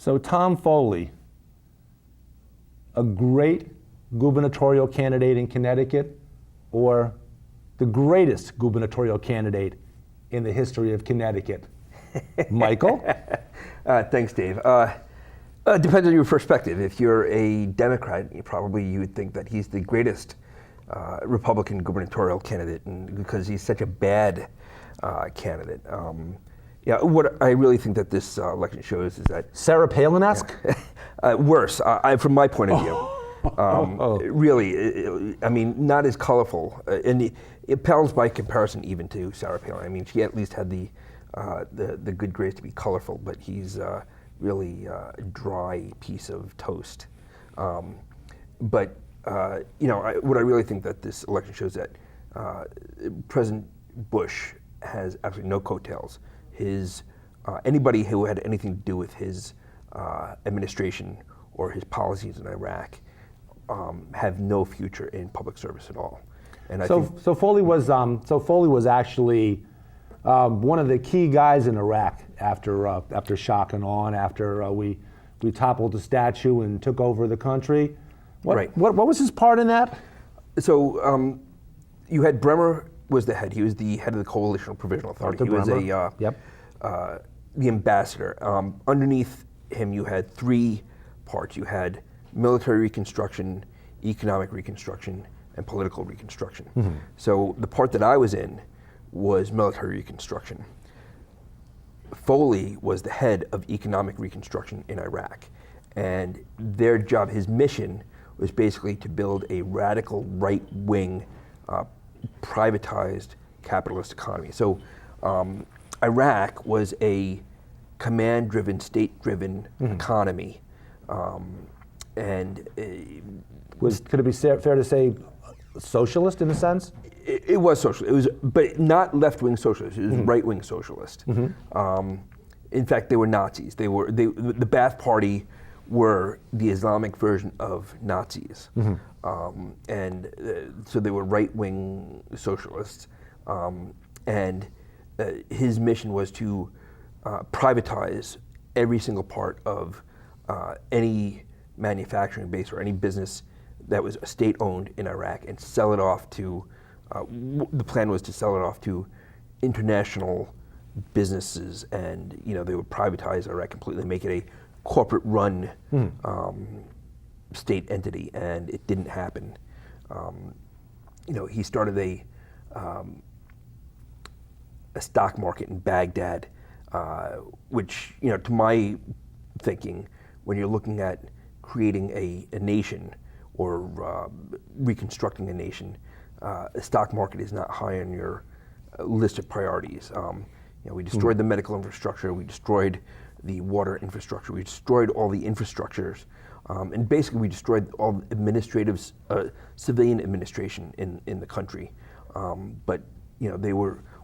So Tom Foley, a great gubernatorial candidate in Connecticut, or the greatest gubernatorial candidate in the history of Connecticut? Michael? Thanks, Dave. Depends on your perspective. If you're a Democrat, you would think that he's the greatest Republican gubernatorial candidate, because he's such a bad candidate. What I really think that this election shows is that Sarah Palin-esque? Worse, from my point of view. Really, I mean, not as colorful, and it pales by comparison even to Sarah Palin. I mean, she at least had the good grace to be colorful, but he's really a dry piece of toast. What I really think that this election shows that President Bush has absolutely no coattails. Anybody who had anything to do with his administration or his policies in Iraq have no future in public service at all. And so Foley was actually one of the key guys in Iraq after shock and awe, after we toppled the statue and took over the country. What was his part in that? So you had Bremer was the head. He was the head of the Coalition Provisional Authority. He was the ambassador. Underneath him, you had three parts. You had military reconstruction, economic reconstruction, and political reconstruction. Mm-hmm. So the part that I was in was military reconstruction. Foley was the head of economic reconstruction in Iraq, and their job, his mission, was basically to build a radical right-wing privatized capitalist economy. So Iraq was a command-driven, state-driven economy, and could it be fair to say socialist in a sense? It was socialist. It was, but not left-wing socialist. It was right-wing socialist. Mm-hmm. In fact, they were Nazis. The Ba'ath Party were the Islamic version of Nazis. Mm-hmm. So they were right-wing socialists. And his mission was to privatize every single part of any manufacturing base or any business that was state-owned in Iraq and sell it off to, the plan was to sell it off to international businesses, and they would privatize Iraq completely, make it a corporate-run state entity, and it didn't happen. He started a stock market in Baghdad, which, to my thinking, when you're looking at creating a nation or reconstructing a nation, a stock market is not high on your list of priorities. We destroyed the medical infrastructure, we destroyed the water infrastructure, we destroyed all the infrastructures, and basically we destroyed all administrative, civilian administration in the country. But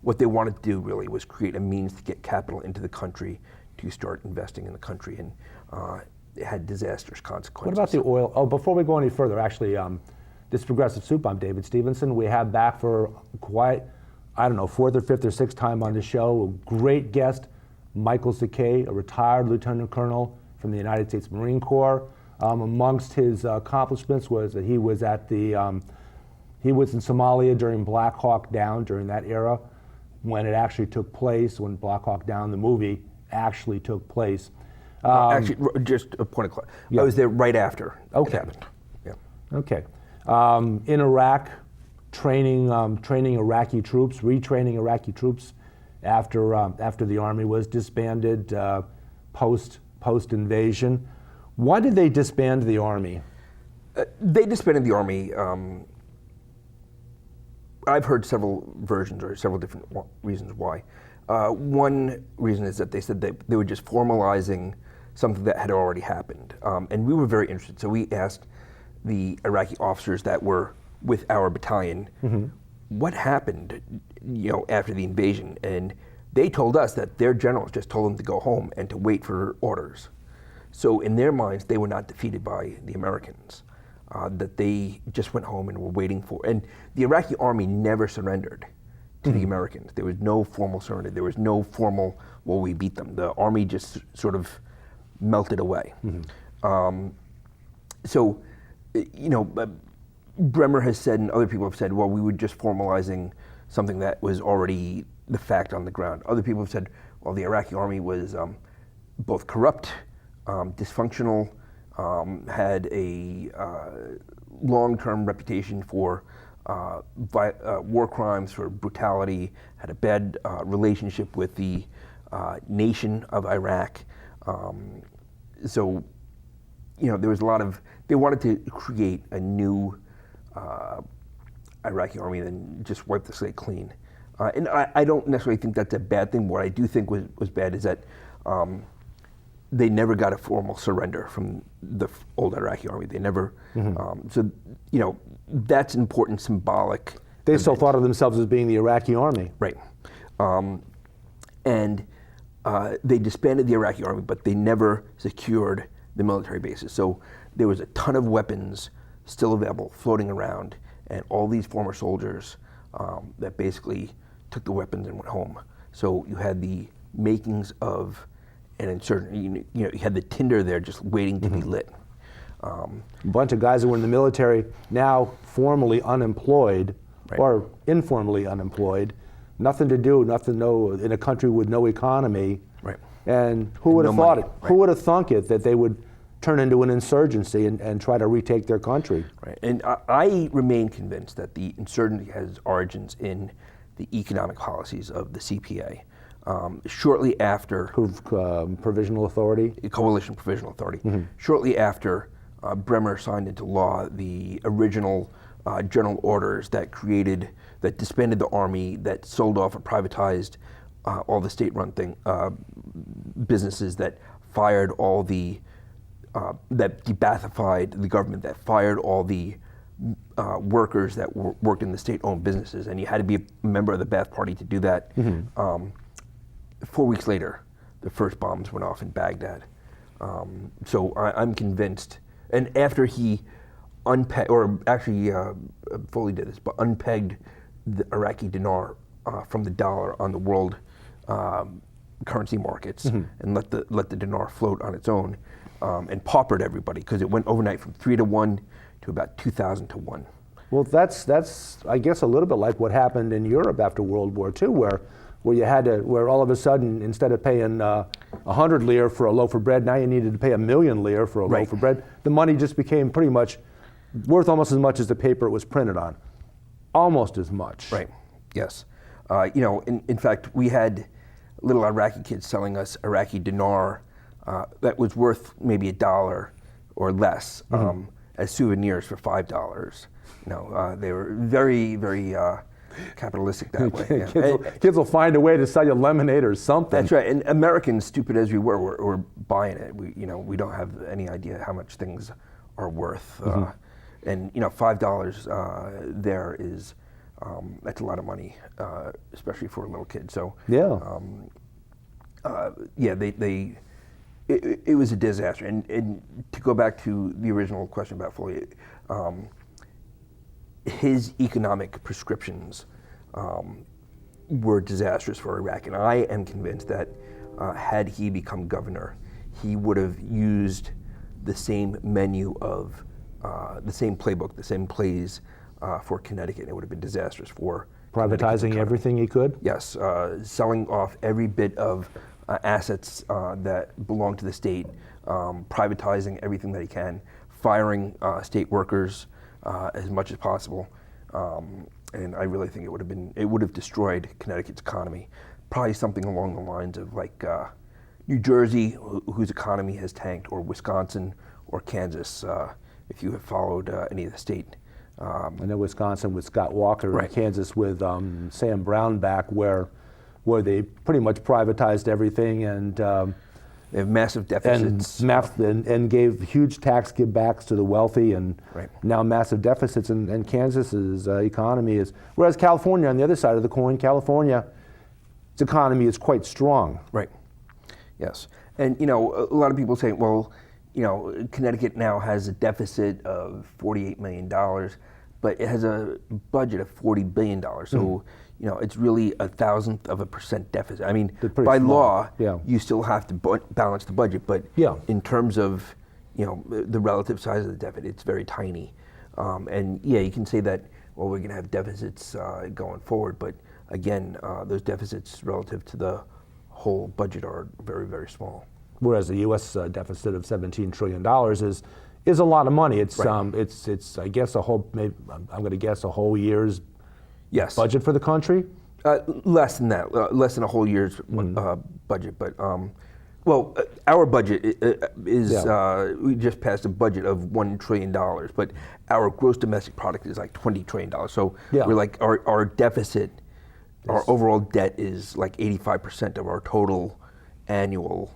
what they wanted to do really was create a means to get capital into the country to start investing in the country, and it had disastrous consequences. What about the oil? Oh, before we go any further, actually, this is Progressive Soup. I'm David Stevenson. We have back for quite, fourth or fifth or sixth time on the show, a great guest, Michael Zacchea, a retired lieutenant colonel from the United States Marine Corps. Amongst his accomplishments was that he was in Somalia during Black Hawk Down, during that era, when it actually took place, when Black Hawk Down, the movie, actually took place. Actually, just a point of clarity. I was there right after it happened. Yeah. Okay. In Iraq, training Iraqi troops, retraining Iraqi troops after the army was disbanded post invasion. Why did they disband the army? They disbanded the army. I've heard several versions or several different reasons why. One reason is that they said that they were just formalizing something that had already happened. And we were very interested. So we asked the Iraqi officers that were with our battalion, what happened, after the invasion? And they told us that their generals just told them to go home and to wait for orders. So in their minds, they were not defeated by the Americans, that they just went home and were waiting for. And the Iraqi army never surrendered to the Americans. There was no formal surrender. There was no formal, we beat them. The army just sort of melted away. So, Bremer has said, and other people have said, well, we were just formalizing something that was already the fact on the ground. Other people have said, well, the Iraqi army was both corrupt, dysfunctional, had a long-term reputation for war crimes, for brutality, had a bad relationship with the nation of Iraq. So, there was a lot of, they wanted to create a new Iraqi army and just wipe the slate clean. And I don't necessarily think that's a bad thing. What I do think was bad is that they never got a formal surrender from the old Iraqi army. They never, so, that's important symbolic. They still thought of themselves as being the Iraqi army. Right. And they disbanded the Iraqi army, but they never secured the military bases. So there was a ton of weapons still available, floating around, and all these former soldiers that basically took the weapons and went home. So you had the makings of an insurgent. You had the tinder there just waiting to be lit. A bunch of guys that were in the military, now formally unemployed, or informally unemployed, nothing to do, in a country with no economy. Right. And who would have thought it? Right. Who would have thunk it that they would turn into an insurgency and try to retake their country? Right. And I remain convinced that the insurgency has origins in the economic policies of the CPA. Shortly after Provisional Authority? Coalition Provisional Authority. Shortly after Bremer signed into law the original general orders that disbanded the army, that sold off or privatized all the state-run businesses, that fired all the, that de-Baathified the government, that fired all the workers that worked in the state-owned businesses, and you had to be a member of the Ba'ath Party to do that. 4 weeks later, the first bombs went off in Baghdad. So I'm convinced, and after he unpegged, or actually Foley did this, but unpegged the Iraqi dinar from the dollar on the world currency markets, and let the dinar float on its own, and paupered everybody, because it went overnight from 3 to 1 to about 2,000 to 1. Well, that's I guess a little bit like what happened in Europe after World War II, where all of a sudden, instead of paying 100 lire for a loaf of bread, now you needed to pay 1,000,000 lire for a loaf of bread. The money just became pretty much worth almost as much as the paper it was printed on. Almost as much. Right, yes. In fact, we had little Iraqi kids selling us Iraqi dinar that was worth maybe $1 or less as souvenirs for $5. They were very, very capitalistic that way. Kids will find a way to sell you lemonade or something. That's right. And Americans, stupid as we were buying it. We don't have any idea how much things are worth. And $5 there is that's a lot of money, especially for a little kid. So it was a disaster. And to go back to the original question about Foley, his economic prescriptions were disastrous for Iraq, and I am convinced that had he become governor, he would have used the same menu of the same playbook, the same plays for Connecticut. It would have been disastrous for privatizing everything he could? Yes, selling off every bit of assets that belong to the state, privatizing everything that he can, firing state workers as much as possible, and I really think it would have destroyed Connecticut's economy. Probably something along the lines of like New Jersey, whose economy has tanked, or Wisconsin, or Kansas, if you have followed any of the state. I know Wisconsin with Scott Walker, and Kansas with Sam Brown back, where they pretty much privatized everything and they have massive deficits. And gave huge tax give-backs to the wealthy, and now massive deficits. And Kansas's economy is, whereas California, on the other side of the coin, California's economy is quite strong. Right. Yes. And a lot of people say, well, Connecticut now has a deficit of $48 million, but it has a budget of $40 billion. So, it's really 0.1% deficit. I mean, They're pretty by small. law, Yeah. you still have to balance the budget, but Yeah. in terms of the relative size of the deficit, it's very tiny. And yeah, you can say that, well, we're going to have deficits going forward, but again, those deficits relative to the whole budget are very, very small. Whereas the U.S. Deficit of $17 trillion is a lot of money. It's Right. it's I guess maybe I'm going to guess a whole year's Yes. budget for the country. Less than that, less than a whole year's budget. But our budget is Yeah. we just passed a budget of $1 trillion, but our gross domestic product is like $20 trillion. So Yeah. we're like our deficit, our overall debt is like 85% of our total annual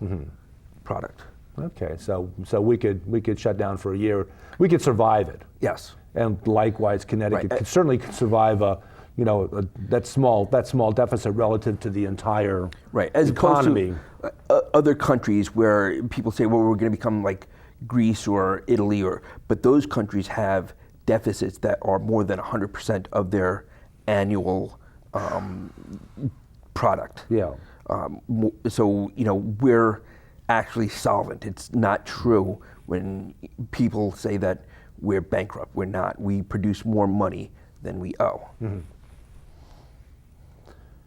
product. Okay, so we could shut down for a year. We could survive it. Yes. And likewise, Connecticut Right. could certainly survive that small deficit relative to the entire Right, as economy. opposed to other countries where people say, well, we're going to become like Greece or Italy, but those countries have deficits that are more than 100% of their annual product. Yeah. So we're actually solvent. It's not true when people say that we're bankrupt. We're not. We produce more money than we owe. Mm-hmm.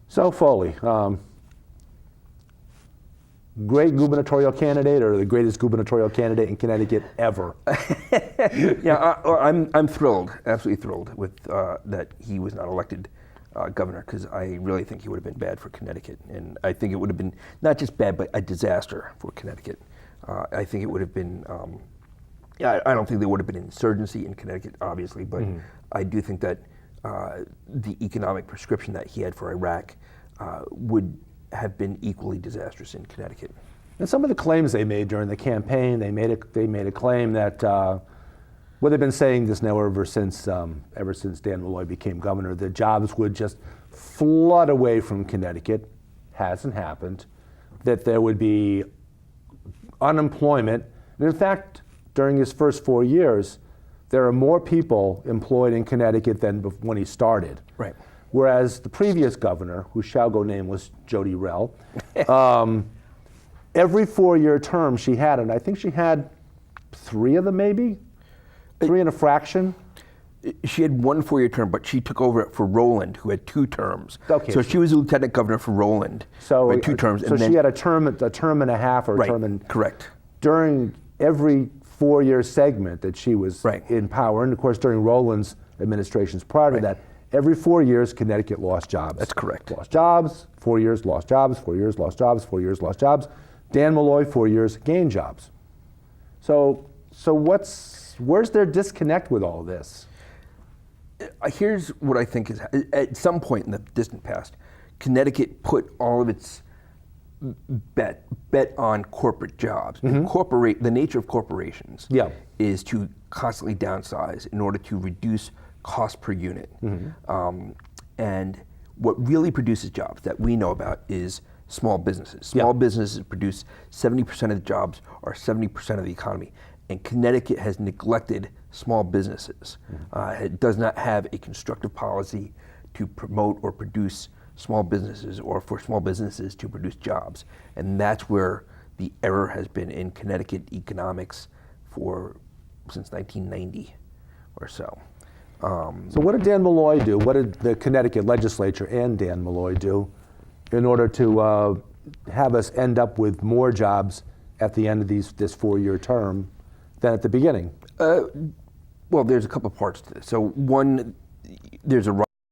So Foley, great gubernatorial candidate, or the greatest gubernatorial candidate in Connecticut ever? Yeah, I'm thrilled, absolutely thrilled with that he was not elected governor, because I really think he would have been bad for Connecticut, and I think it would have been not just bad, but a disaster for Connecticut. I think it would have been. I don't think there would have been insurgency in Connecticut, obviously, but I do think that the economic prescription that he had for Iraq would have been equally disastrous in Connecticut. And some of the claims they made during the campaign, they made a claim that, well, they've been saying this now ever since Dan Malloy became governor, that jobs would just flood away from Connecticut. Hasn't happened. That there would be unemployment. And in fact, during his first 4 years, there are more people employed in Connecticut than when he started. Right. Whereas the previous governor, who shall go nameless, Jody Rell, every 4-year term she had, and I think she had 3 of them maybe, 3 and a fraction. She had 1 4-year term, but she took over for Rowland, who had 2 terms. Okay. So she was a lieutenant governor for Rowland, who had 2 terms. So she had a term and a half, or a right, term and correct. during every 4-year segment that she was Right. in power, and of course during Rowland's administrations prior to that, every 4 years Connecticut lost jobs. That's correct. Lost jobs, 4 years lost jobs, 4 years lost jobs, 4 years lost jobs. Dan Malloy, 4 years gained jobs. So where's their disconnect with all this? Here's what I think is, at some point in the distant past, Connecticut put all of its bet on corporate jobs. The nature of corporations is to constantly downsize in order to reduce cost per unit. And what really produces jobs that we know about is small businesses. Small businesses produce 70% of the jobs, or 70% of the economy. And Connecticut has neglected small businesses. It does not have a constructive policy to promote or produce small businesses, or for small businesses to produce jobs. And that's where the error has been in Connecticut economics since 1990 or so. So what did Dan Malloy do? What did the Connecticut legislature and Dan Malloy do in order to have us end up with more jobs at the end of this 4-year term than at the beginning? Well, there's a couple parts to this. So one, there's a